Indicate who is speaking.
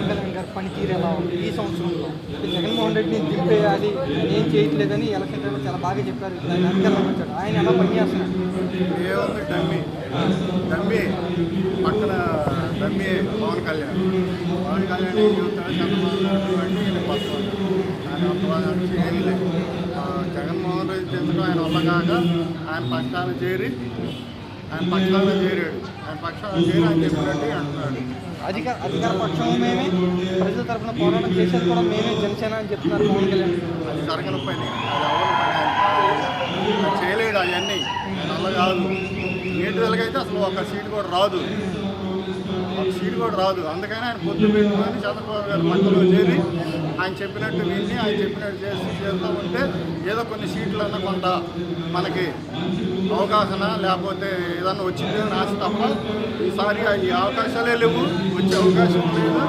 Speaker 1: పవన్ కళ్యాణ్ గారి పనితీరు ఎలా ఉంది ఈ సంవత్సరంలో? జగన్మోహన్ రెడ్డిని దింపేయాలి, ఏం చేయట్లేదని ఎలక్షన్ టైంలో చాలా బాగా చెప్పారు. ఆయన అధికారంలోకి వచ్చాడు, ఆయన ఎలా పనిచేస్తున్నాడు?
Speaker 2: ఏముంది డమ్మి పక్కన డమ్మి పవన్ కళ్యాణ్ ఏం చెబుతాడు? చంద్రబాబు నాయుడు పక్కన ఆయన అంతవాదం చేయలేదు. జగన్మోహన్ రెడ్డి ఎందుకు ఆయన వల్ల కాక ఆయన పక్షాన చేరాడు. ఆయన పక్షాన చేరి ఆయన చెప్పినట్టు అంటున్నాడు.
Speaker 1: అధికార పక్షం మేమే, ప్రజల తరఫున పోరాటం చేసేది కూడా మేమే, జనసేన అని చెప్తున్నారు పవన్ కళ్యాణ్.
Speaker 2: అది జరగని పని, అది ఎవరి పని, ఆయన చేయలేడు అవన్నీ. ఆయన వల్ల కాదు. నేటి వెలుగైతే అసలు ఒక సీటు కూడా రాదు. అందుకని ఆయన పొద్దు పెట్టుకొని చంద్రబాబు గారి మధ్యలో చేరి ఆయన చెప్పినట్టు విని ఆయన చెప్పినట్టు చేస్తూ ఉంటే ఏదో కొన్ని సీట్లన్నా కొంత మనకి అవగాహన లేకపోతే ఏదన్నా వచ్చింది అని ఆశ తప్ప ఈసారి ఈ అవకాశాలే లేవు, వచ్చే అవకాశం లేదు.